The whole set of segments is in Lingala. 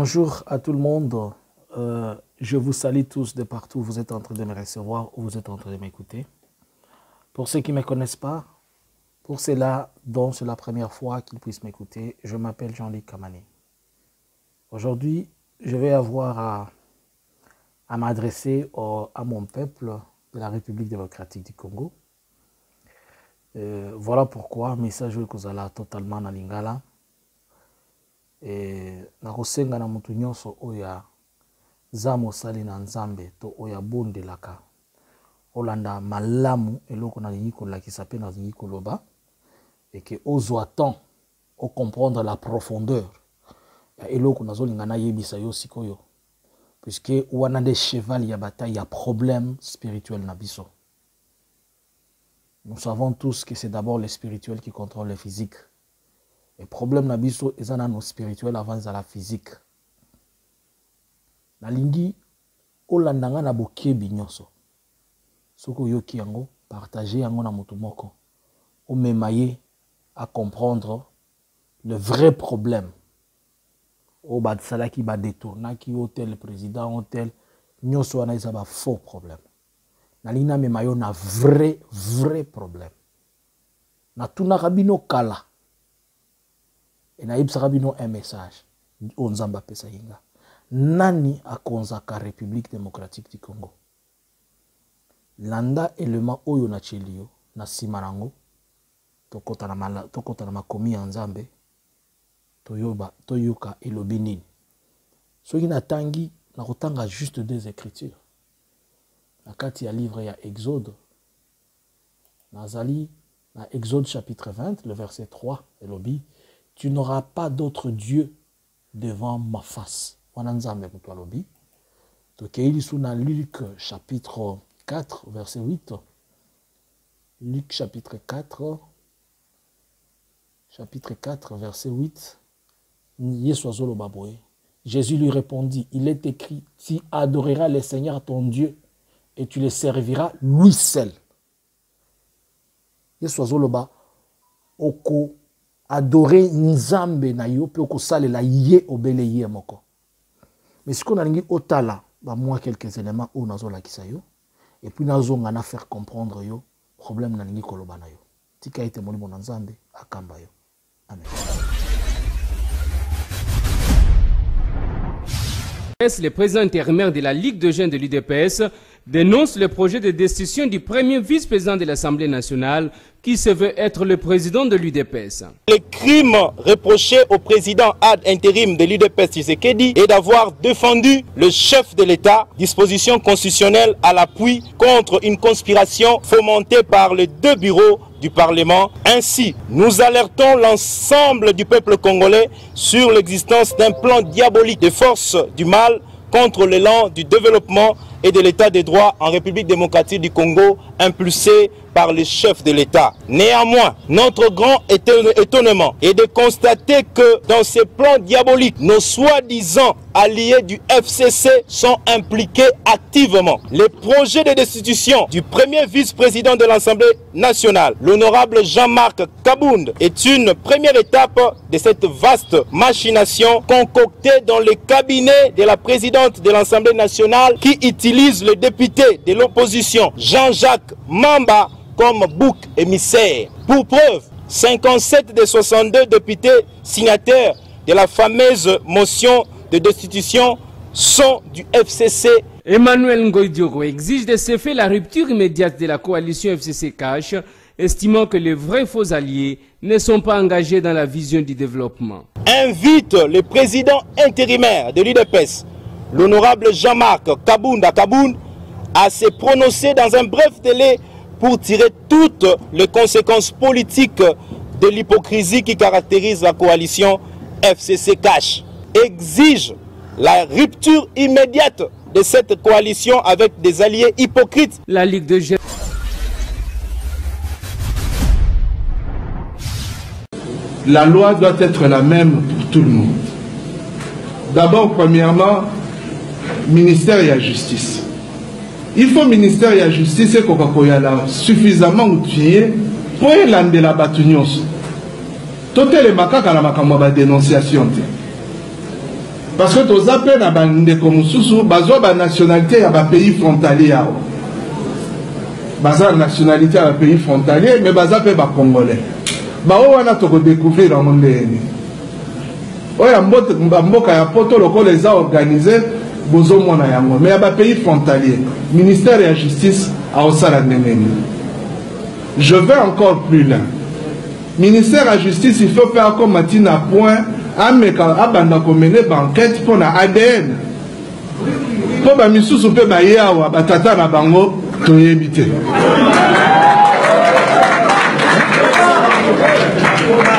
Bonjour à tout le monde. Je vous salue tous de partout. Vous êtes en train de me recevoir ou vous êtes en train de m'écouter. Pour ceux qui ne me connaissent pas, pour ceux-là dont c'est la première fois qu'ils puissent m'écouter, je m'appelle Jean-Luc Kamani. Aujourd'hui, je vais avoir à m'adresser à mon peuple de la République démocratique du Congo. Voilà pourquoi le message est totalement na lingala. Nakosenga na mutu nyonso oya zamo sali na nzambe to oya bondelaka olanda malamu eloko na lingi kolakisa pe na lingi koloba et que ozwa temps au comprendre la profondeur ya eloko nazolinga na yebisa yo sikoyo puisque wana de cheval ya bataille ya problème spirituel na biso. Nous savons tous que c'est d'abord le spirituel qui contrôle le physique. Le problème na biso est dans nos spirituels avant la physique. Na lingi olandanga na bokebi nyonso. Soko yoki yango partager yango na moto moko. O memaye à comprendre le vrai problème. O ba salaki ba détourna ki hôtel président hôtel nyonso wana isa ba faux problème. Na lina memayo na vrai problème. Na tuna rabino kala. Et naïb sarabino un message. Onzamba pesa hinga. Nani akonzaka République démocratique du Congo. Landa élément oyo na chelio na simarango. Tokota na makomi ya nzambe. Toyoka elobinini. Soki na tangi na kotanga juste des écritures. Na kati ya livre ya Exode. Nazali na Exode chapitre 20 le verset 3 elobi. Tu n'auras pas d'autre Dieu devant ma face. Luc chapitre 4, verset 8. Luc chapitre 4, verset 8. Jésus lui répondit, il est écrit, tu adoreras le Seigneur ton Dieu et tu le serviras lui seul. Oko adorer nzambe na yo pe okosalela ye obele ye moko. Mais ce qu'on a lingi otala ba moi quelques éléments ou nazo la kisayo et puis nazo ngana faire comprendre yo problème na lingi koloba na yo. Tika ite molimo na nzambe akamba yo. Amen. Le président intérimaire de la Ligue de jeunes de l'UDPS dénonce le projet de destitution du premier vice-président de l'Assemblée nationale qui se veut être le président de l'UDPS. Le crime reproché au président ad intérim de l'UDPS Tshisekedi est d'avoir défendu le chef de l'État, disposition constitutionnelle à l'appui contre une conspiration fomentée par les deux bureaux du Parlement. Ainsi, nous alertons l'ensemble du peuple congolais sur l'existence d'un plan diabolique des forces du mal contre l'élan du développement et de l'état des droits en République démocratique du Congo, impulsé par les chefs de l'État. Néanmoins, notre grand étonnement est de constater que dans ces plans diaboliques, nos soi-disant alliés du FCC sont impliqués activement. Le projet de destitution du premier vice-président de l'Assemblée nationale, l'honorable Jean-Marc Kabound, est une première étape de cette vaste machination concoctée dans le cabinet de la présidente de l'Assemblée nationale qui utilise le député de l'opposition Jean-Jacques Mamba comme bouc émissaire. Pour preuve, 57 des 62 députés signataires de la fameuse motion de destitution sont du FCC. Emmanuel Ngoïdioro exige de ce fait la rupture immédiate de la coalition FCC-Cash, estimant que les vrais faux alliés ne sont pas engagés dans la vision du développement. Invite le président intérimaire de l'UDPS, l'honorable Jean-Marc Kabound à se prononcer dans un bref délai pour tirer toutes les conséquences politiques de l'hypocrisie qui caractérise la coalition FCC-Cash. Exige la rupture immédiate de cette coalition avec des alliés hypocrites. La Ligue de jeunes. La loi doit être la même pour tout le monde. D'abord, premièrement, ministère et la justice. Il faut ministère et la justice et Coca-Cola suffisamment outillé pour l'amener la batunyos. Tout les macaques à la macamba dénonciation. Parce que tous appels na bande comme sous bazo ba nationalité à ba pays frontalier. Baza nationalité à pays frontalier mais baza pe ba congolais. Ba o wana to ko découvrir dans monde ni. Oya mboka ya poto loko les a organisé bozo mona yango mais ba pays frontalier. Ministère de la justice a osala ndemeni. Je vais encore plus loin. Ministère de la justice il faut faire comme Matina point ameka abanda ko mener banquette pour na ADN. Po ba misusu pe ba yawa batata na bango toyebite.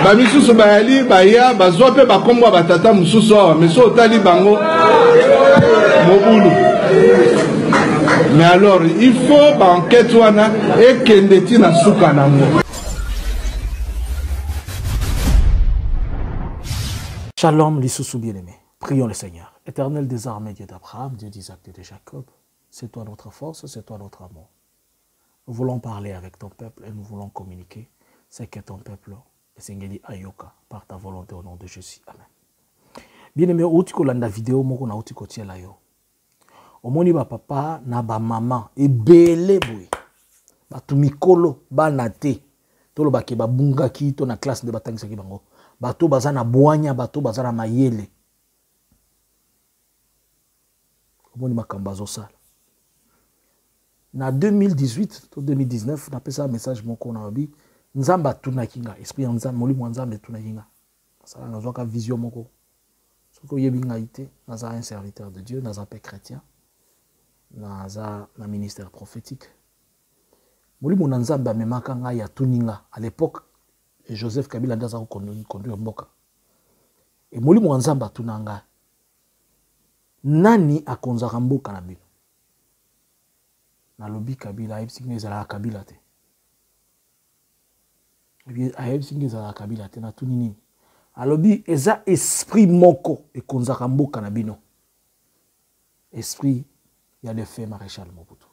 Ba misusu ba yali ba ya bazwa pe ba kombo batata mususu awa mais so tali bango mobulu. Mais alors il faut banquette wana et kendeti na suka nango. Shalom, l'Issoussou bien-aimé. Prions le Seigneur. Éternel des armées, Dieu d'Abraham, Dieu d'Isaac et de Jacob, c'est toi notre force, c'est toi notre amour. Nous voulons parler avec ton peuple et nous voulons communiquer ce que ton peuple est Sengeli Ayoka par ta volonté au nom de Jésus. Amen. Bien-aimé, outi ko landa vidéo moko na outi ko tiela yo. Omoni ba papa na ba maman ebele boy. Ba tumikolo ba nate. Tolo ba ke ba bungaki to na classe de batangisa ki bango. Bato bazana boanya, bato bazana mayele. Omoni makamba zo sala. Na 2018 to 2019 na pesa message moko na obi nzamba tuna kinga esprit ya nzamba moli nzambe tuna kinga. Sala na zoka vision moko. Soko yebi ngaite naza un serviteur de Dieu, naza père chrétien. Naza na ministère prophétique. Moli mon nzamba memaka nga ya tuninga à l'époque et Joseph Kabila ndaza conduire mboka. Et moli mwanzamba tunanga. Nani akonzaka mboka na bino? Na lobi Kabila ayebsinga ezala Kabila te. Ayebsinga ezala Kabila te na tuni nini? Alobi eza esprit moko ekonzaka mboka na bino. Esprit ya le fait maréchal Mobutu.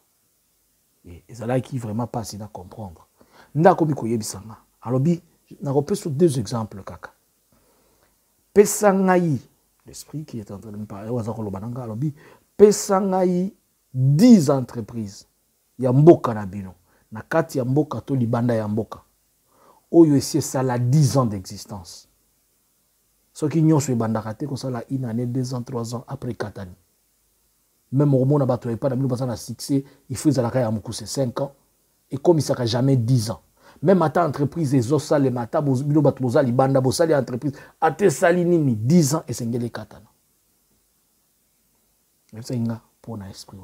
Et ezala qui vraiment pas si na comprendre. Ndako biko yebisanga. Alobi na repère sur deux exemples kaka. Pesangai, l'esprit qui est en train de me parler, alobi pesangai 10 entreprises ya mboka na bino. Na kati ya mboka to libanda ya mboka. Oyo esi sala 10 ans d'existence. Ce qui nyonso ebandaka te ko sala une année, 2 ans, 3 ans après 4 années. Même au monde bato pas na bino bazana succès, il faut zalaka ya mukuse 5 ans et comme il sera jamais 10 ans. Même à ta entreprise, les osas, les matas, les batouza, les bandas, les entreprises, à tes salinini, 10 ans et c'est les katana. C'est un pour l'esprit.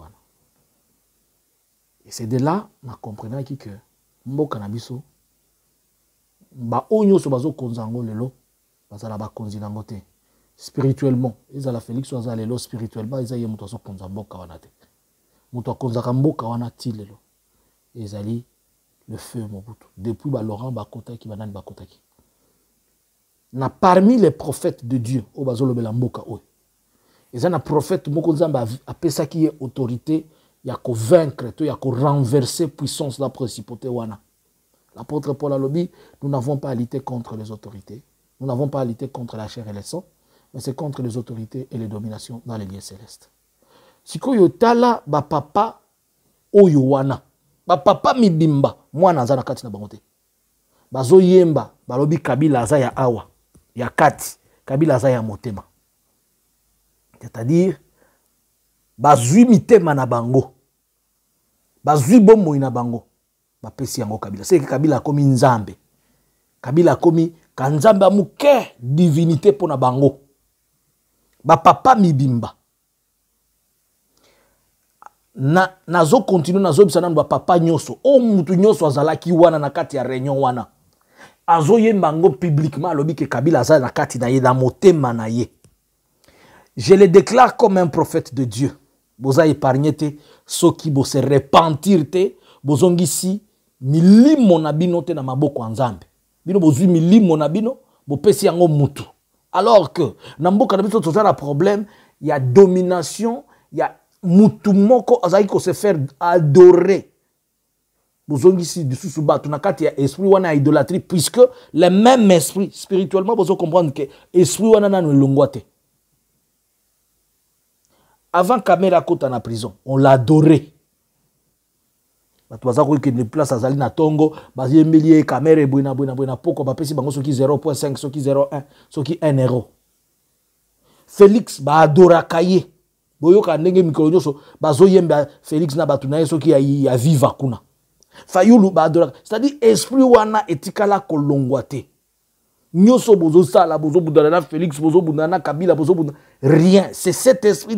Et c'est de là que je comprends que mboka na biso, ba onyo so bazo konzango lelo, bazala ba konzinango te. Spirituellement, ils ala Félix so azala lelo spirituellement, ils aye muto so konza mboka wana te. Muto konzaka mboka wana ti lelo. Ezali le feu Mobutu. Depuis Laurent Bakotaki, Banan Bakotaki. Na parmi les prophètes de Dieu, au bazolo belamboka oy. Et un prophète Mokonzamba a pesa qui est autorité, il y a qu'au vaincre, il y a qu'au renverser puissance de la principauté wana. L'apôtre Paul a lobby, nous n'avons pas à lutter contre les autorités, nous n'avons pas à lutter contre la chair et le sang, mais c'est contre les autorités et les dominations dans les lieux célestes. Si koyo tala ba papa oyo wana. Ba papa mibimba mwana aza na kati na bango te. Bazo yemba balobi Kabila aza ya awa ya kati, Kabila aza ya motema. C'est-à-dire bazui mitema na bango. Bazui bomoi na bango. Ba pesi yango Kabila. C'est que Kabila komi nzambe. Kabila komi kanzambe amuke divinité pona bango. Ba papa mibimba. Nazo continue nazo bisana ba papa nyoso o mutu nyoso azalaki wana na kati ya réunion wana azo yembango publiquement alobi ke Kabila azala na kati na ye na motema na ye. Je le déclare comme un prophète de Dieu. Boza épargné te soki bo se repentir te bozongisi milimo na bino te na maboko nzambe. Bino bozui milimo na bino bo pesi yango mutu. Alors que na mboka na biso tozala problème, il y a domination, il y a mutu moko azaki ko se faire adorer. Bozongisi du sous batu na kati ya esprit wana idolâtrie puisque le même esprit spirituellement bozo comprendre que esprit wana na longwa te. avant Kamera Kota na prison, on l'a adoré. Batuaza ko ke place azali na tongo, baziyembeli Kamera buena poko ba pesi bango soki 0.5 soki 0.1 soki 1 euro. Félix ba adora kaye. Boyoka ndenge mikolo nyoso bazoyemba Félix na batu na ye soki ya viva kuna. Fayulu ba adora. C'est-à-dire esprit wana etikala kolongwa te. Nyoso bozo sala bozo budana Félix bozo budana Kabila bozo budana rien, c'est cet esprit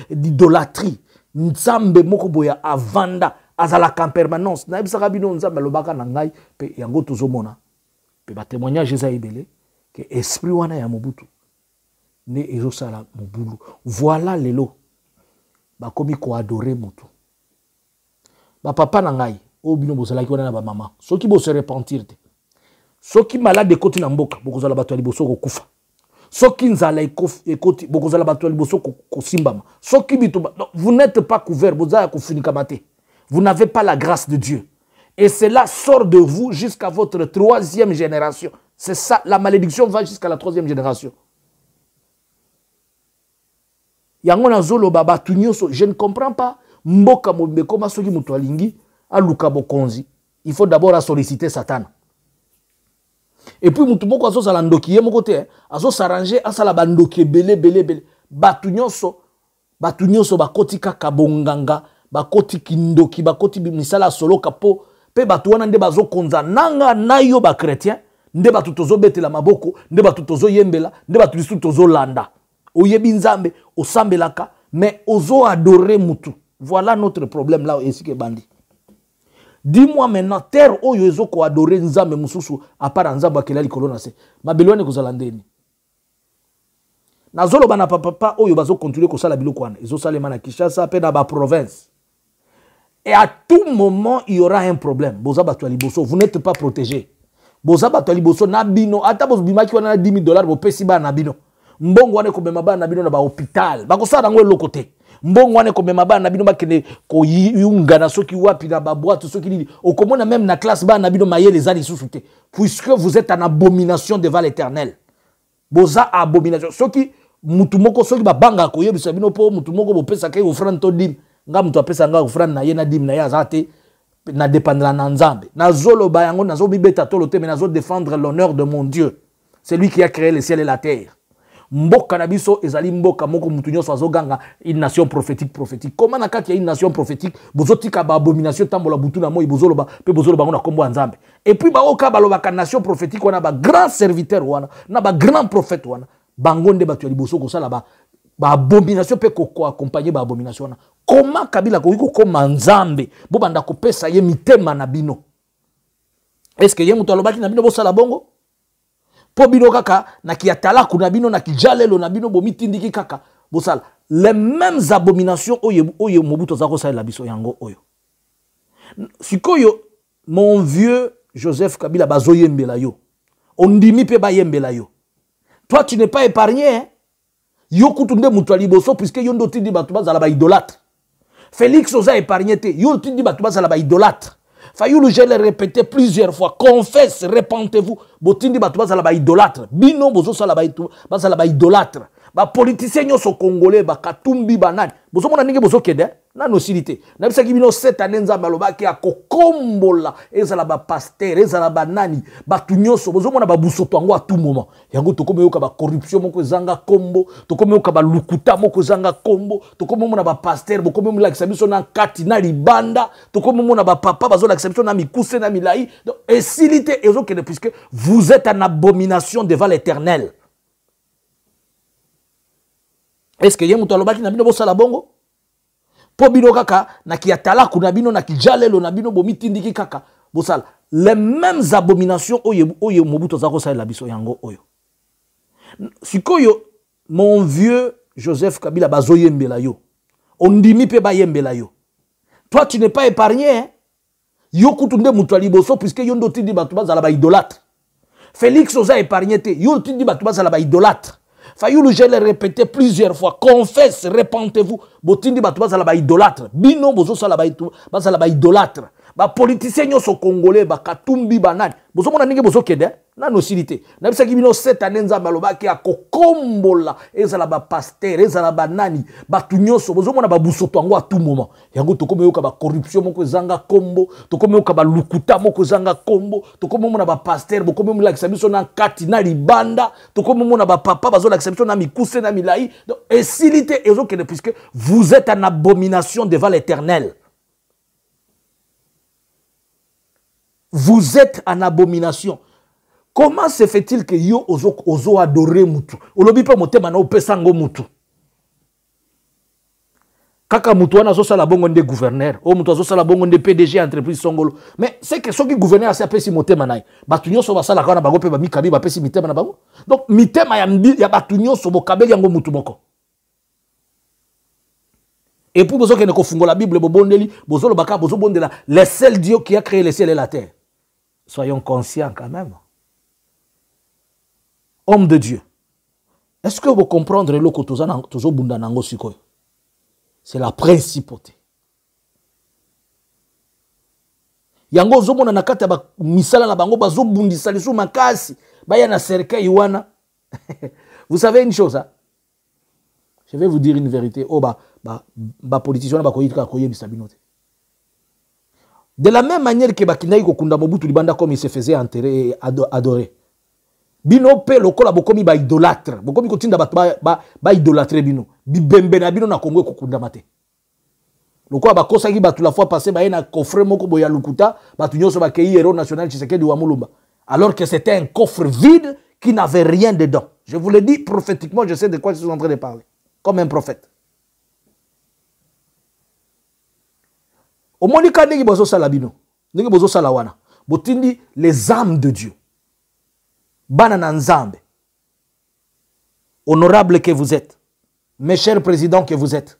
d'idolâtrie. Nzambe moko boya avanda azalaka en permanence. Na bisaka bino nzambe lobaka na ngai pe yango tozomona. Pe ba témoignage eza ebele que esprit wana ya Mobutu ne ezosala mobulu. Voilà lelo bakomi ko adorer mutu. Ba papa na ngai o bino bozalaki wana na ba mama. Soki bo se repentir te. Soki malade ekoti na mboka bokozala bato ya liboso kokufa. Soki nzala ekoti bokozala bato ya liboso kosimbama. Soki bituba, vous n'êtes pas couvert, bozala kofunikama te. Vous n'avez pas la grâce de Dieu. Et cela sort de vous jusqu'à votre 3e génération. C'est ça, la malédiction va jusqu'à la 3e génération. Yango na zolo baba tunyoso, je ne comprends pas. Mboka mobe koma soki mutu alingi aluka bokonzi. Il faut d'abord solliciter Satan. Et puis mutu moko azo sala ndoki ye moko te, azo s'arranger asala bandoki belé. Batu nyonso bakoti kaka bonganga, bakoti kindoki, bakoti misala solo kapo, pe batu wana nde bazo konza nanga na yo ba chrétien, nde batu tozo betela maboko, nde batu tozo yembela, nde batu lisu tozo landa. Oyebi nzambe, osambelaka, mais ozo adorer mutu. Voilà notre problème là ici que bandi. Dis-moi maintenant, terre oyo ezo ko adorer nzambe mususu à part nzambe akela likolo na se. Mabelwane kozala ndeni. Nazolo bana papa oyo bazo continuer ko sala biloko wana. Ezo salema na Kinshasa pe na ba province. Et à tout moment il y aura un problème. Boza bato liboso, vous n'êtes pas protégé. Boza bato liboso na bino, ata bozo bimaki wana na $10,000 bo pesi ba na bino. Mbongo wane ko mema ba na bino na ba hôpital. Ba ko sala ngwe lokote. Mbongo wane ko mema ba na bino ba kene ko yunga na soki wapi na ba boîte soki nini. Okomona même na classe ba na bino maye les ali sous-souté. Puisque vous êtes en abomination devant l'Éternel. Boza abomination. Soki mutu moko soki ba banga ko yebisa bino po mutu moko bo pesa kay offrande to dim. Nga mutu apesa nga offrande na ye na dim na ya zate na dépendra na nzambe. Na zolo ba yango na zo bibeta tolo te mais na zo défendre l'honneur de mon Dieu. C'est lui qui a créé le ciel et la terre. Mboka na biso ezali mboka moko mutu nyonso azoganga une nation prophétique. Comment na kati ya une nation prophétique bozotika ba abomination tambola butu na moi bozoloba pe bozoloba ngona kombo nzambe. Et puis ba oka balobaka nation prophétique wana ba grand serviteur wana na ba grand prophète wana bangonde batu ya liboso ko sala ba abomination pe ko accompagner ba abomination wana. Comment Kabila ko iko koma nzambe bo banda ko pesa ye mitema na bino? Est-ce que ye mutu alobaki na bino bo sala bongo? Po bino kaka na kiatala kuna bino na kijalelo na bino bomitindiki kaka bosala les mêmes abominations oyo Mobutu zako sa la biso yango oyo. Sikoyo mon vieux Joseph Kabila bazoyembela yo. Ondimi pe ba yembela yo. Toi tu n'es pas épargné hein? Yo kutunde mutu liboso puisque yo ndo tindi batu bazala ba idolâtre. Félix oza épargné te yo tindi batu bazala ba idolâtre. Fayulu, je l'ai répété plusieurs fois. Confesse, repentez-vous. Botindi batouba zala ba idolâtre. Bino bozo sala ba idolâtre. Ba politicien nyoso congolais ba katumbi banani. Bozo mona ninge bozo kede na nosilité. Na bisa ki bino cette année nzamba loba ki akokombola ezala ba pasteur, ezala ba nani, ba tunyoso bozo mona ba busoto ngo à tout moment. Yango to komeyoka ba corruption moko zanga kombo, to komeyoka ba lukuta moko zanga kombo, to komemona ba pasteur, bo komemona la biso na kati na libanda, to komemona ba papa bazo la biso na mikuse na milai. Et silité ezo kede puisque vous êtes en abomination devant l'Éternel. Est-ce que yemuto alobaki na bino bosala bongo? Po bino kaka na kiatala kuna bino na kijalelo na bino bomitindiki kaka bosala les mêmes abominations oyo Mobutu zako sa la biso yango oyo. Sikoyo mon vieux Joseph Kabila bazoyembela yo. Ondimi pe ba yembela yo. Toi tu n'es pas épargné hein? Yo kutunde mutu liboso puisque yo ndo tindi batu bazala ba idolâtre. Félix oza épargné te yo tindi batu bazala ba idolâtre. Fayulu, je l'ai répété plusieurs fois. Confesse, repentez-vous. Botindi batouba zala ba idolâtre. Bino bozo sala ba idolâtre. ba politicien nyonso congolais ba katumbi banani bozo mona ninge bozo kede na nosilité na bisa ki bino 7 années nzamba lobaki akokombola ezala ba pasteur ezala banani batu nyonso bozo mona ba busoto yango à tout moment yango tokomi yoka ba corruption moko zanga kombo tokomi yoka ba lukuta moko zanga kombo tokomi mona ba pasteur bokomi mona lakisa biso na kati na libanda tokomi mona ba papa bazo lakisa biso na mikuse na milai donc esilité ezo kede puisque vous êtes en abomination devant l'Éternel. Vous êtes en abomination. Comment se fait-il que yo ozo adorer mutu? Olobi pe motema na opesango mutu. Kaka mutu wana zo sala bongo nde gouverneur, o mutu zo sala bongo nde PDG entreprise songolo. Mais c'est que soki gouverneur asa pesi motema na. Batu nyonso basala kana bango pe ba mikabi ba pesi mitema na bango. Donc mitema ya batu nyonso bokabeli yango mutu moko. Et puis bozo kene ko fungo la Bible bobondeli, bozo lo baka bozo bondela, le seul Dieu qui a créé le ciel et la terre. Soyons conscients quand même. Homme de Dieu. Est-ce que vous comprenez le tozo bunda nango sikoyo? C'est la principauté. Yango zo mona nakata ba misala na bango bazo bundisa lisu makasi, baya na cercueil wana. Vous savez une chose, hein? Je vais vous dire une vérité. Oh ba politicien ba koyika koyebisa binote. De la même manière que Bakindai Kokunda Mobutu Libanda comme il se faisait enterrer et adorer. Bino pe lokola bokomi ba idolâtre. Bokomi kotinda ba idolâtre bino. Bibembe na bino na Congo kokunda mate. Lokola ba kosaki batu la fois passée ba na coffre moko boya lukuta, batu nyoso ba kei héros national Tshisekedi wa Mulumba. Alors que c'était un coffre vide qui n'avait rien dedans. Je vous le dis prophétiquement, je sais de quoi je suis en train de parler. Comme un prophète. Au monika ndenge bozo sala bino, ndenge bozo sala wana, botindi les âmes de Dieu. Bana na nzambe. Honorable que vous êtes, mes chers présidents que vous êtes.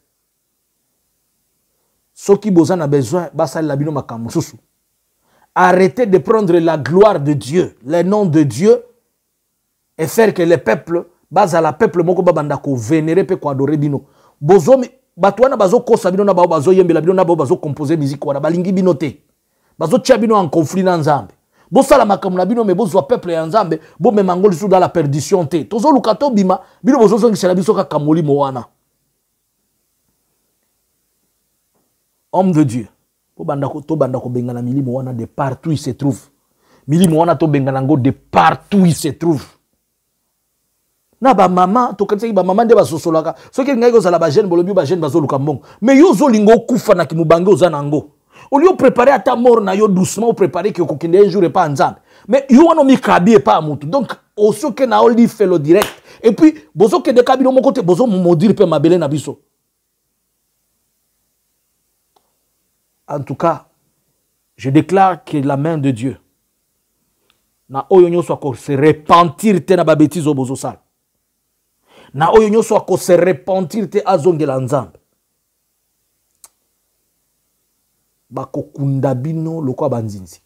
Ceux qui bozo na besoin, basal la bino makamususu. Arrêtez de prendre la gloire de Dieu, le nom de Dieu, et faire que le peuple, basa la peuple moko babanda ko vénérer pe ko adorer bino. Bozo Batouana bazo kosa bino na bazo yembela bino na bazo composer musique wana balingi bino te. Bazo tia bino en conflit na nzambe. Bo sala makamu na bino me bozo peuple ya nzambe bo me mangoli sous dans la perdition te. Tozo lukato bima bino bozo zongisela biso ka kamoli mo wana. Homme de Dieu. Po banda ko bengana milimo wana de partout il se trouve. Milimo wana to bengana ngo de partout il se trouve. Na ba mama to kanisa ba mama nde ba sosolaka soki ngai ko sala ba jeune bolobi ba jeune bazo luka mbongo mais yo zo lingo kufa na kimubange ozana ngo oli yo préparer ata mort na yo doucement ou préparer que kokinde un jour pas nzambe mais yo wana mi kabi pas mutu donc osoke na oli felo direct et puis bozo ke de kabino moko te bozo modire pe mabele na biso. En tout cas, je déclare que la main de Dieu na oyo nyoso ko se repentir te na ba bêtise o bozo sala. Na oyo nyoso ako se repentir te azongela nzambe. Bako kundabino loko banzinzi.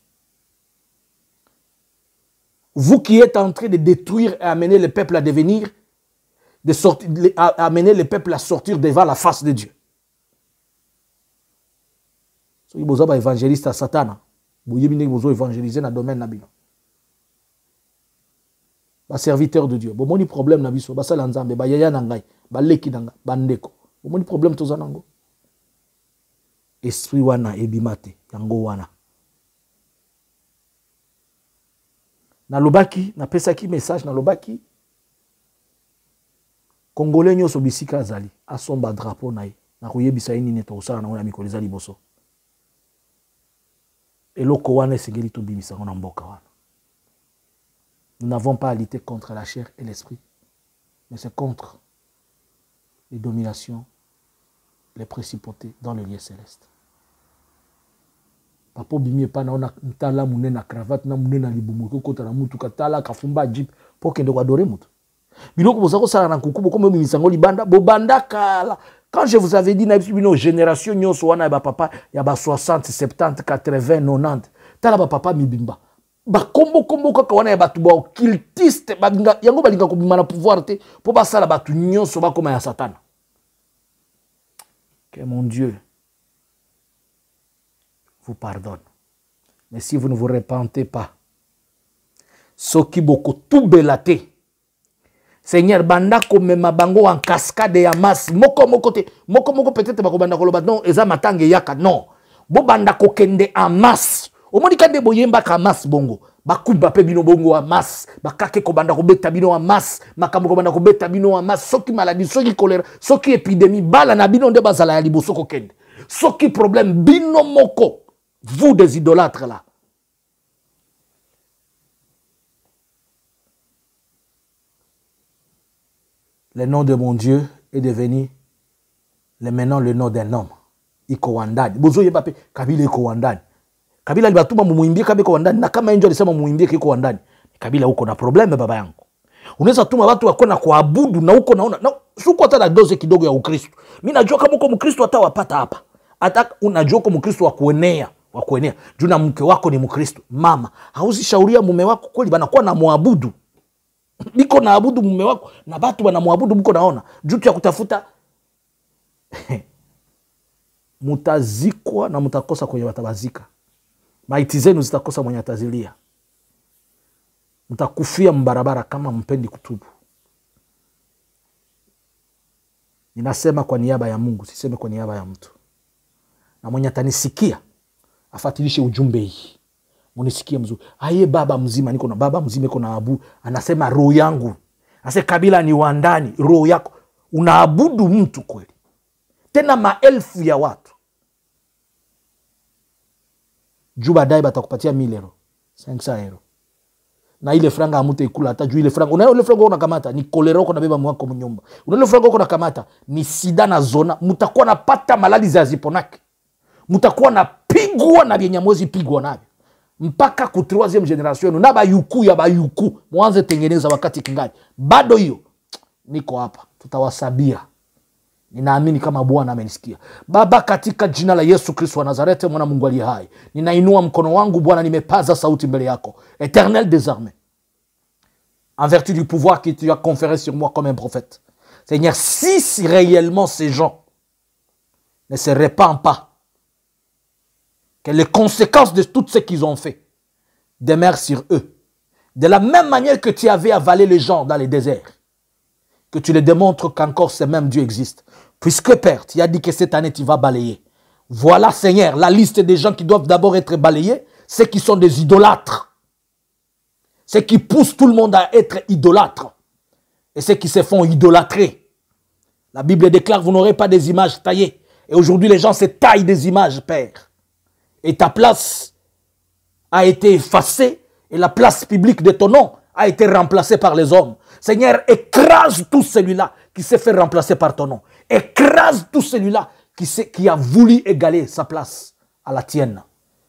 Vous qui êtes en train de détruire et amener le peuple à devenir, amener le peuple à sortir devant la face de Dieu. So boza ba évangéliste à Satana. Boyebi ne bozo évangéliser na domaine na bino. Ba serviteur de Dieu. Bon moni problème na biso, ba sala nzambe, ba yaya na ngai, ba leki na nga, ba ndeko. Bon moni problème toza nango. Esprit wana ebimate, yango wana. Na lobaki, na pesaki message na lobaki. Congolais nyoso bisika azali, asomba drapeau na ye. Na koyebisa ye nini to sala na ngona mikolo ezali boso. Eloko wana esengeli to bimisa ngona mboka wana. Nous n'avons pas à lutter contre la chair et l'esprit, mais c'est contre les dominations, les principautés dans le lieu céleste. Papa bimie pa na ona ntala mune na cravate na mune na libumu ko kota na mutu katala kafumba jeep pour que ndo adore mutu. Biloko bozako sala na kukubo comme bimisango libanda bo banda kala. Quand je vous avais dit na bino génération nyonso wana ba papa ya ba 60, 70, 80, 90. Tala ba papa mibimba. Ba kombo kaka wana ya batu ba occultiste balinga yango balinga ko bimana pouvoir te po ba sala batu nyonso ba koma ya satana. Que mon Dieu vous pardonne. Mais si vous ne vous repentez pas, ce qui beaucoup tout belaté, Seigneur, banda komema bango en cascade ya masse. Moko peut-être bako banda koloba non, eza matange yaka non. Bo banda ko kende en masse. Omoni kande boyemba ka masse bongo. Bakuba pe bino bongo en masse. Bakake ko banda ko beta bino en masse. Makambo ko banda ko beta bino en masse. Soki maladie, soki choléra, soki épidémie, bala na bino nde bazala ya liboso ko kende. Soki problème bino moko. Vous des idolâtres là. Le nom de mon Dieu est devenu maintenant le nom d'un homme. Iko wandani. Bozo yebape Kabila iko wandani. Kabila libatuma mumuimbie kabe iko wandani na kama enjo alisema mumuimbie iko wandani. Kabila uko na probleme baba yangu. Unaweza tuma watu wako na kuabudu na uko naona na suko hata na doze kidogo ya Ukristo. Mimi najua kama uko Mkristo hata wapata hapa. Hata unajua uko Mkristo wa kuenea. Juu na mke wako ni Mkristo. Mama, hauzi shauria mume wako kweli banakuwa na muabudu. Biko na abudu mume wako na batu wana muabudu mko naona. Juu ya kutafuta mutazikwa na mutakosa kwenye watabazika. Maiti zenu zitakosa mwenye atazilia. Mtakufia mbarabara kama mpendi kutubu. Ninasema kwa niaba ya Mungu, siseme kwa niaba ya mtu. Na mwenye atanisikia afatilishe ujumbe hii. Munisikie mzuri. Aye baba mzima, niko na baba mzima, niko na abu. Anasema roho yangu. Ase Kabila ni wandani, roho yako. Unaabudu mtu kweli. Tena maelfu ya watu. Juu baadaye batakupatia 1000 euro, 500 euro. Na ile franga amute ikula hata juu ile franga. Unayo ile franga unakamata ni kolera uko na beba mwako mnyumba. Unayo ile franga uko nakamata ni sida na zona, mutakuwa napata malali za ziponaki. Mutakuwa na pigwa na byenyamwezi pigwa navyo. Mpaka ku 3e generation na bayuku ya bayuku mwanze tengeneza wakati kingali. Bado hiyo niko hapa, tutawasabia. Ninaamini kama Bwana amenisikia. Baba, katika jina la Yesu Kristo wa Nazareti, mwana Mungu aliye hai, ninainua mkono wangu Bwana, nimepaza sauti mbele yako. Éternel désormais, en vertu du pouvoir que tu as conféré sur moi comme un prophète. Seigneur, si réellement ces gens ne se répandent pas, que les conséquences de tout ce qu'ils ont fait demeurent sur eux. De la même manière que tu avais avalé les gens dans les déserts, que tu les démontres qu'encore ce même Dieu existe. Puisque Père, tu as dit que cette année tu vas balayer. Voilà Seigneur, la liste des gens qui doivent d'abord être balayés, ceux qui sont des idolâtres. Ceux qui poussent tout le monde à être idolâtres. Et ceux qui se font idolâtrer. La Bible déclare, vous n'aurez pas des images taillées. Et aujourd'hui les gens se taillent des images, Père. Et ta place a été effacée et la place publique de ton nom a été remplacée par les hommes. Seigneur, écrase tout celui-là qui s'est fait remplacer par ton nom. Écrase tout celui-là qui a voulu égaler sa place à la tienne.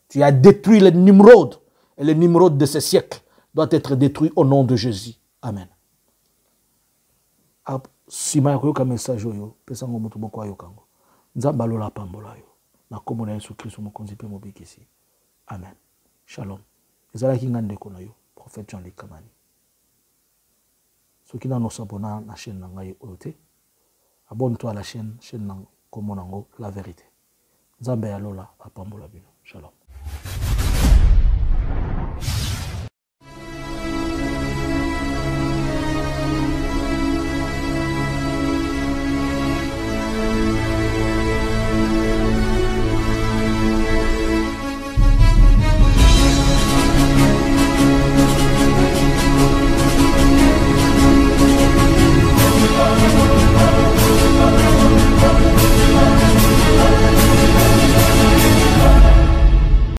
Tu as détruit le Nimrod et le Nimrod de ce siècle doit être détruit au nom de Jésus. Amen. Sima ya koyoka message oyo pesa ngo mutu moko ayokango. Nzamba lola pambola yo. Na kombo na Yesu Kristo mokonzi pe mobikisi. Amen. Shalom. Ezala ki ngande ko na yo, prophète Jean-Luc Kamani. Soki na no s'abonner na chaîne na ngai oyote. Abonne-toi à la chaîne na kombo nango La Vérité. Nzamba ya lola apambola bino. Shalom.